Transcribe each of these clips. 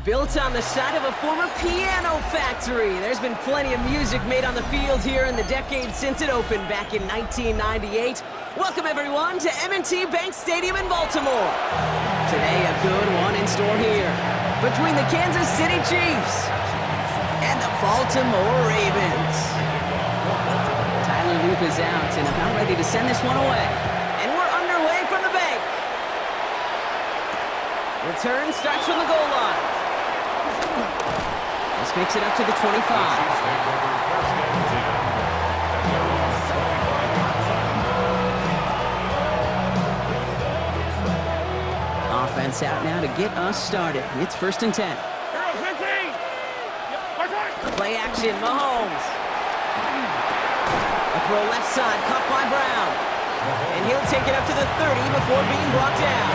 Built on the side of a former piano factory, there's been plenty of music made on the field here in the decade since it opened back in 1998. Welcome everyone to M&T Bank Stadium in Baltimore. Today a good one in store here between the Kansas City Chiefs and the Baltimore Ravens. Tyler Loop is out and about ready to send this one away. And we're underway from the bank. Return starts from the goal line. This makes it up to the 25. Offense out now to get us started. It's 1st and 10. Play action, Mahomes. A throw left side, caught by Brown. And he'll take it up to the 30 before being brought down.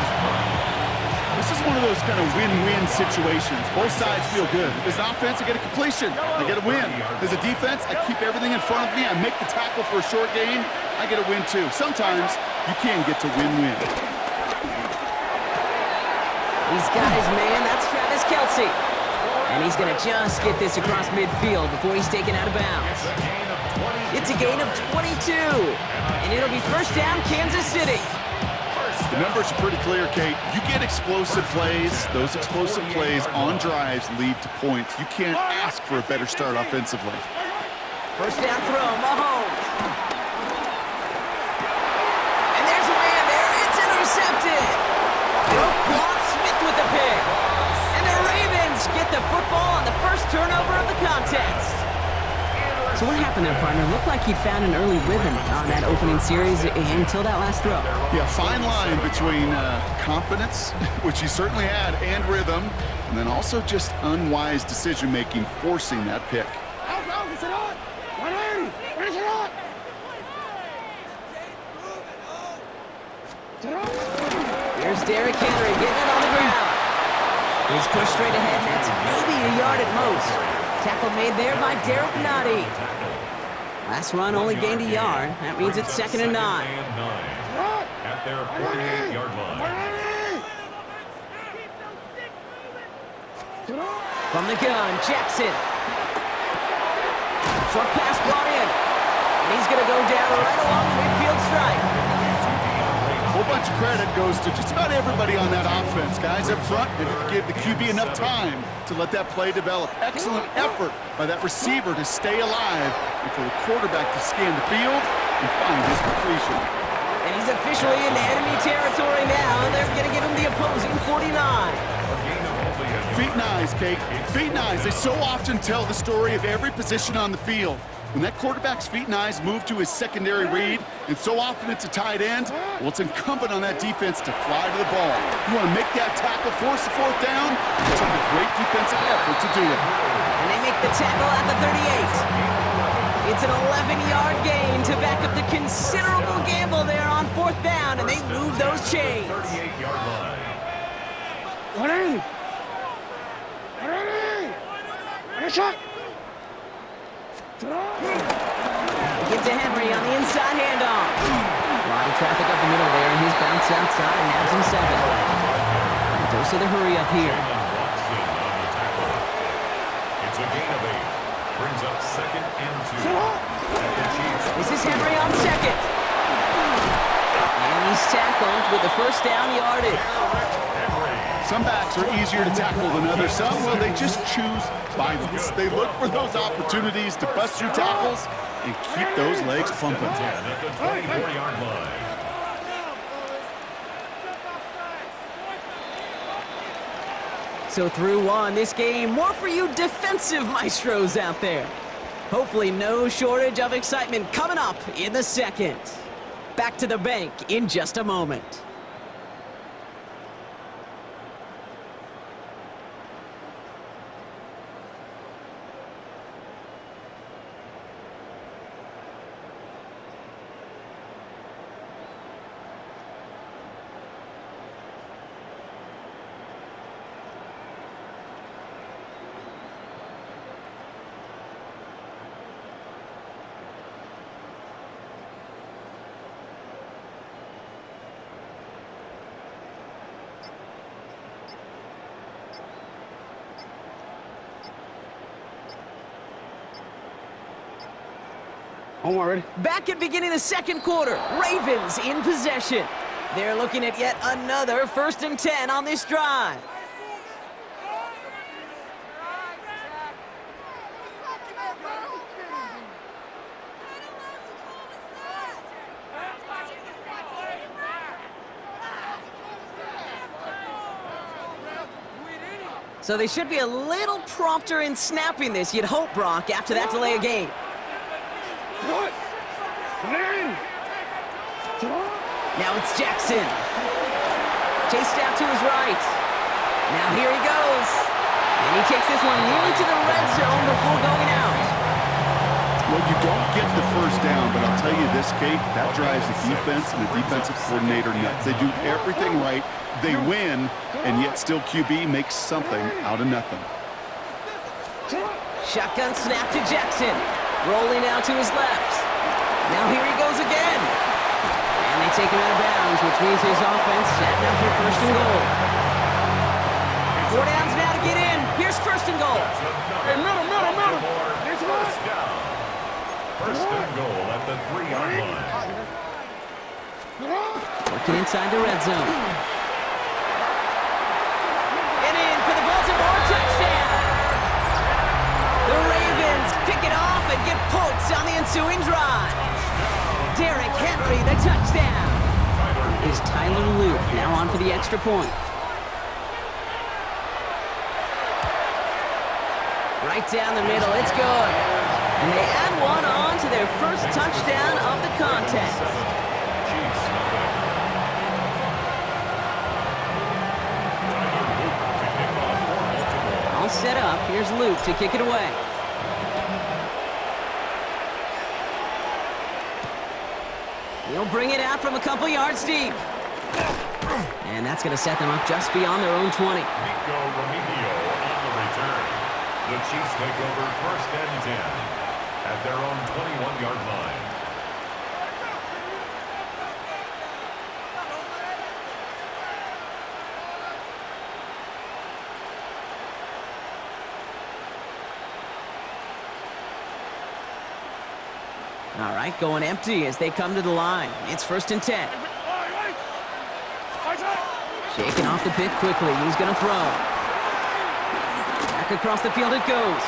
This is one of those kind of win-win situations. Both sides feel good. As an offense, I get a completion. I get a win. As a defense, I keep everything in front of me. I make the tackle for a short gain. I get a win, too. Sometimes, you can get to win-win. He's got his man. That's Travis Kelce. And he's going to just get this across midfield before he's taken out of bounds. It's a gain of 22. And it'll be 1st down, Kansas City. The numbers are pretty clear, Kate. You get explosive plays. Those explosive plays on drives lead to points. You can't ask for a better start offensively. 1st down throw, Mahomes. And there's a man there. It's intercepted. Roquan Smith with the pick. And the Ravens get the football on the first turnover of the contest. So what happened there, partner? Looked like he'd found an early rhythm on that opening series until that last throw. Yeah, fine line between confidence, which he certainly had, and rhythm, and then also just unwise decision-making, forcing that pick. Here's Derrick Henry getting it on the ground. He's pushed straight ahead, and that's maybe a yard at most. Tackle made there by Derek Nottie. Last run only gained a yard. That means it's 2nd and 9. At their 48-yard line. From the gun, Jackson. Short pass brought in. And he's going to go down right along the midfield stripe. A whole bunch of credit goes to just about everybody on that offense. Guys up front, they give the QB enough time to let that play develop. Excellent effort by that receiver to stay alive and for the quarterback to scan the field and find his completion. And he's officially into enemy territory now. They're going to give him the opposing 49. Feet and eyes, Kate. Feet and eyes. They so often tell the story of every position on the field. When that quarterback's feet and eyes move to his secondary read, and so often it's a tight end, well, it's incumbent on that defense to fly to the ball. You want to make that tackle, force the 4th down, it's a great defensive effort to do it. And they make the tackle at the 38. It's an 11-yard gain to back up the considerable gamble there on 4th down, and they move those chains. 38-yard line. Get to Henry on the inside handoff. A lot of traffic up the middle there, and he's bounced outside and has him 7. Dose of the hurry up here. It's a gain of 8. Brings up 2nd and 2. This is Henry on 2nd. And he's tackled with the 1st down yardage. Some backs are easier to tackle than others. Some, well, they just choose violence. They look for those opportunities to bust through tackles and keep those legs pumping. At the 24-yard line. So through one, this game, more for you defensive maestros out there. Hopefully no shortage of excitement coming up in the 2nd. Back to the bank in just a moment. Already? Back at beginning the second quarter, Ravens in possession. They're looking at yet another 1st and 10 on this drive. So they should be a little prompter in snapping this, you'd hope, Brock, after that delay of game. Now it's Jackson. Chased out to his right. Now here he goes. And he takes this one nearly to the red zone before going out. Well, you don't get the first down, but I'll tell you this, Kate, that drives the defense and the defensive coordinator nuts. They do everything right. They win, and yet still QB makes something out of nothing. Shotgun snap to Jackson. Rolling out to his left. Now here he goes again. And they take him out of bounds, which means his offense setting up for 1st and goal. 4 downs now to get in. Here's 1st and goal. Hey, middle. First down. 1st and goal at the 3-yard line. Working inside the red zone. And in for the Baltimore touchdown. The Ravens pick it off and get points on the ensuing drive. Derrick Henry, the touchdown. Is Tyler Luke now on for the extra point. Right down the middle, it's good. And they add one on to their 1st touchdown of the contest. All set up, here's Luke to kick it away. He'll bring it out from a couple yards deep. And that's going to set them up just beyond their own 20. Nico Remigio on the return. The Chiefs take over 1st and 10 at their own 21-yard line. All right, going empty as they come to the line. It's 1st and 10. Shaking off the pick quickly. He's going to throw. Back across the field it goes.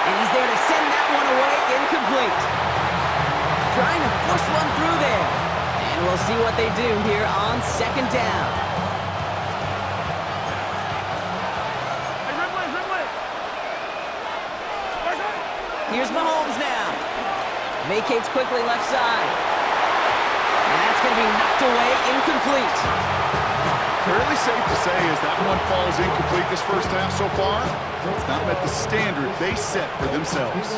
And he's there to send that one away, incomplete. Trying to force one through there. And we'll see what they do here on 2nd down. Here's Mahomes now. Vacates quickly left side. And that's going to be knocked away, incomplete. Fairly safe to say as that one falls incomplete this 1st half so far, it's not met the standard they set for themselves.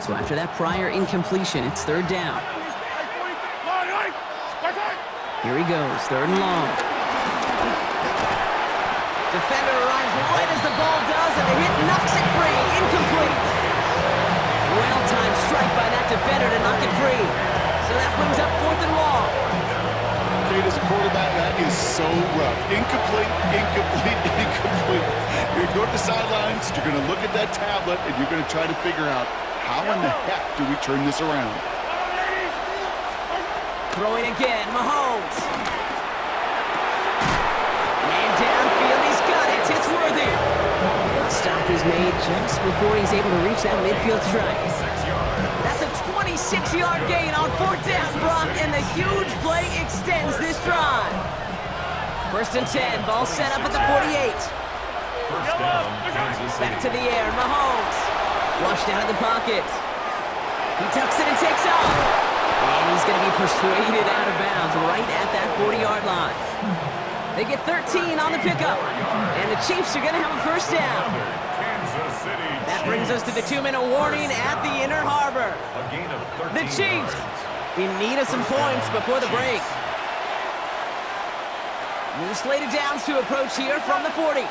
So after that prior incompletion, it's 3rd down. Here he goes, 3rd and long. Defender arrives right as the ball does, and the hit knocks it free. Incomplete. Well-timed strike by that defender to knock it free. So that brings up 4th and long. Kate, as a quarterback, that is so rough. Incomplete. You're going to go to the sidelines, you're going to look at that tablet, and you're going to try to figure out how in the heck do we turn this around? Throwing again, Mahomes. Man downfield, he's got it. It's worthy. And the stop is made just before he's able to reach that midfield strike. That's a 26-yard gain on 4th down, Brock, and the huge play extends this drive. 1st and 10, ball set up at the 48. First down, Kansas City. Back to the air, Mahomes. Flushed out of the pocket. He tucks it and takes off. And he's going to be persuaded out of bounds right at that 40-yard line. They get 13 on the pickup. And the Chiefs are going to have a 1st down. That brings us to the 2-minute warning at the Inner Harbor. The Chiefs in need of some points before the break. New slated downs to approach here from the 40.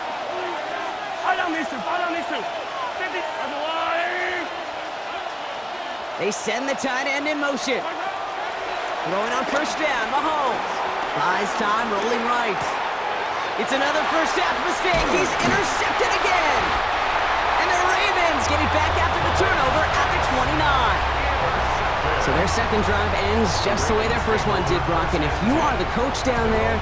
down these two. Fire down these two. 50. That's a line. They send the tight end in motion. Throwing on first down, Mahomes. Buys time, rolling right. It's another first half mistake. He's intercepted again. And the Ravens get it back after the turnover at the 29. So their second drive ends just the way their first one did, Brock. And if you are the coach down there,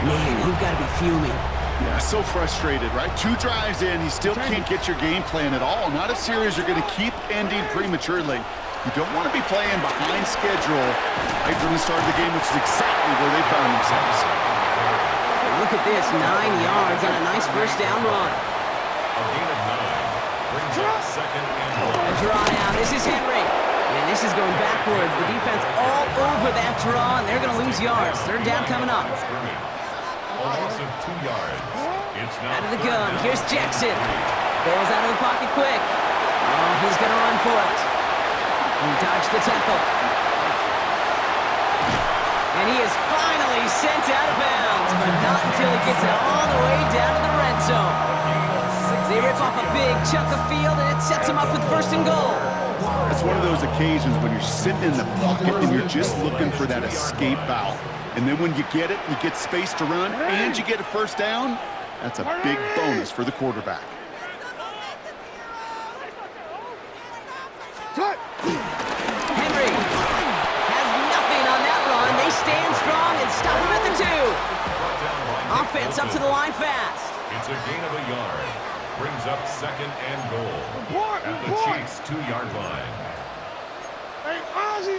man, you've got to be fuming. Yeah, so frustrated, right? 2 drives in, he still can't get your game plan at all. Not a series you're going to keep ending prematurely. You don't want to be playing behind schedule right from the start of the game, which is exactly where they found themselves. Look at this, 9 yards on a nice first down run. A gain of 9 brings up second and goal. A draw now, this is Henry. And this is going backwards. The defense all over that draw, and they're going to lose yards. Third down coming up. A loss of 2 yards. It's now Out of the gun, here's Jackson. Bails out of the pocket quick. Oh, he's going to run for it. He dodged the tackle. And he is finally sent out of bounds, but not until he gets it all the way down to the red zone. They rip off a big chunk of field, and it sets him up with first and goal. It's one of those occasions when you're sitting in the pocket and you're just looking for that escape valve. And then when you get it, you get space to run, and you get a first down, that's a big bonus for the quarterback. Henry has nothing on that run. They stand strong and stop him at the 2. Offense up to the line fast. It's a gain of a yard. Brings up second and goal at the Chiefs' 2-yard line. Hey, Ozzy,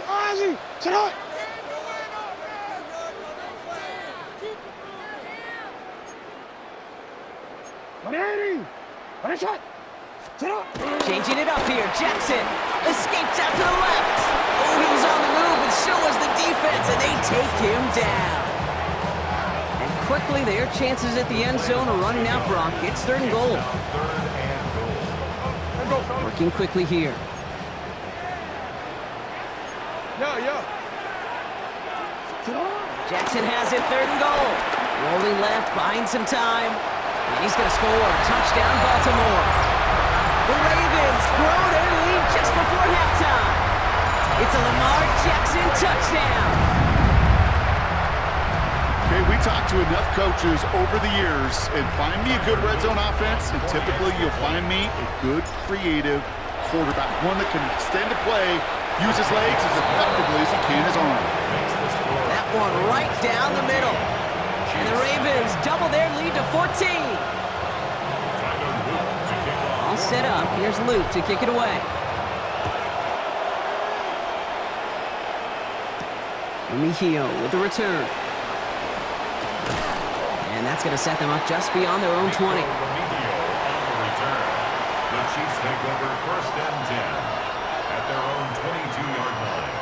sit up. Changing it up here. Jackson escapes out to the left. Oh, he was on the move, and so was the defense, and they take him down. And quickly, their chances at the end zone are running out, Brock. It's third and goal. Working quickly here. Jackson has it, third and goal. Rolling left, buying some time. And he's going to score. Touchdown, Baltimore. The Ravens grow their lead just before halftime. It's a Lamar Jackson touchdown. Okay, we talked to enough coaches over the years, and find me a good red zone offense, and typically you'll find me a good, creative quarterback, one that can extend a play, use his legs as effectively as he can his arm. That one right down the middle. And the Ravens double their lead to 14. All set up. Here's Luke to kick it away. Mihio with the return. And that's going to set them up just beyond their own 20. The Chiefs take over first and 10 at their own 22-yard line.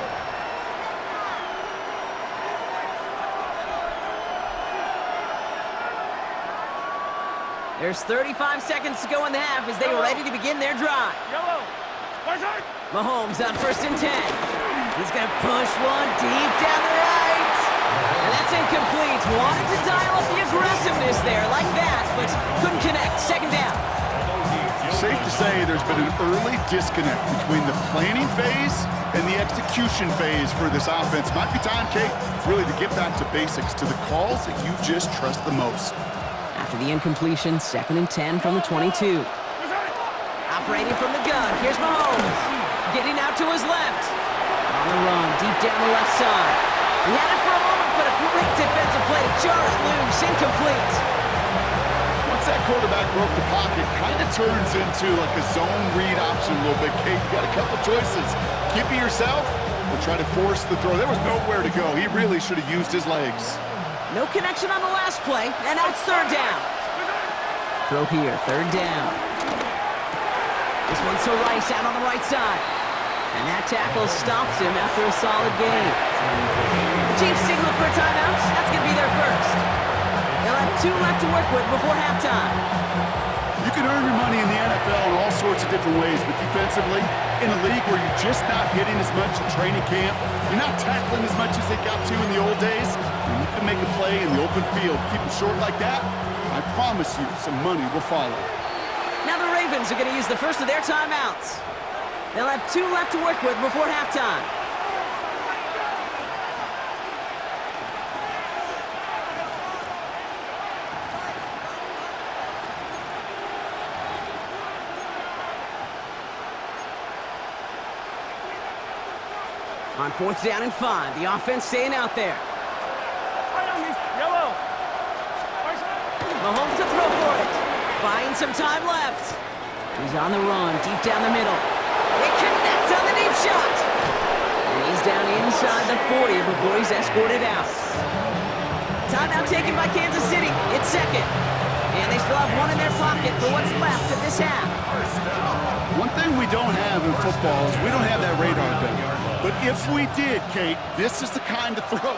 There's 35 seconds to go in the half as they are ready to begin their drive. Mahomes on first and 10. He's going to push one deep down the right. And that's incomplete. Wanted to dial up the aggressiveness there like that, but couldn't connect. Second down. Safe to say there's been an early disconnect between the planning phase and the execution phase for this offense. Might be time, Kate, really to get back to basics, to the calls that you just trust the most. After the incompletion, second and 10 from the 22. Operating from the gun, here's Mahomes. Getting out to his left. On the run, deep down the left side. He had it for a moment, but a great defensive play to jar it loose. Incomplete. Once that quarterback broke the pocket, kind of turns into like a zone read option a little bit, Kate. You got a couple choices. Keep it yourself or try to force the throw. There was nowhere to go. He really should have used his legs. No connection on the last play, and now it's third down. Throw here, third down. This one's to Rice out on the right side. And that tackle stops him after a solid gain. Chiefs signal for a timeout. That's going to be their first. They'll have 2 left to work with before halftime. You can earn your money in the NFL in all sorts of different ways, but defensively, in a league where you're just not hitting as much in training camp, you're not tackling as much as they got to in the old days, and you can make a play in the open field, keep them short like that, I promise you some money will follow. Now the Ravens are going to use the first of their timeouts. They'll have 2 left to work with before halftime. On 4th down and 5, the offense staying out there. Yellow. Mahomes to throw for it. Buying some time left. He's on the run, deep down the middle. He connects on the deep shot. And he's down inside the 40 before he's escorted out. Timeout taken by Kansas City. It's second. And they still have 1 in their pocket for what's left of this half. One thing we don't have in football is we don't have that radar gun. But if we did, Kate, this is the kind of throw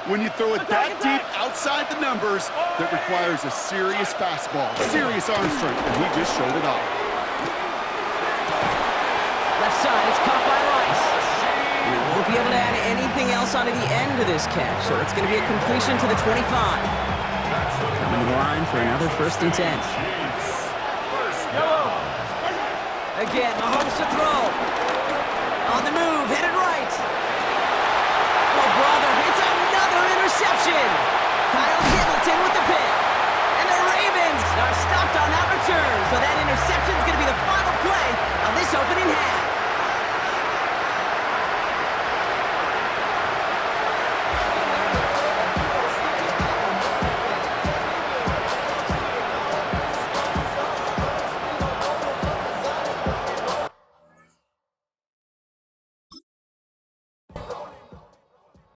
when you throw it that deep outside the numbers that requires a serious fastball, serious arm strength, and he just showed it off. Left side, it's caught by Rice. And he won't be able to add anything else onto the end of this catch, so it's going to be a completion to the 25. Coming to the line for another 1st and 10. Again, Mahomes to throw.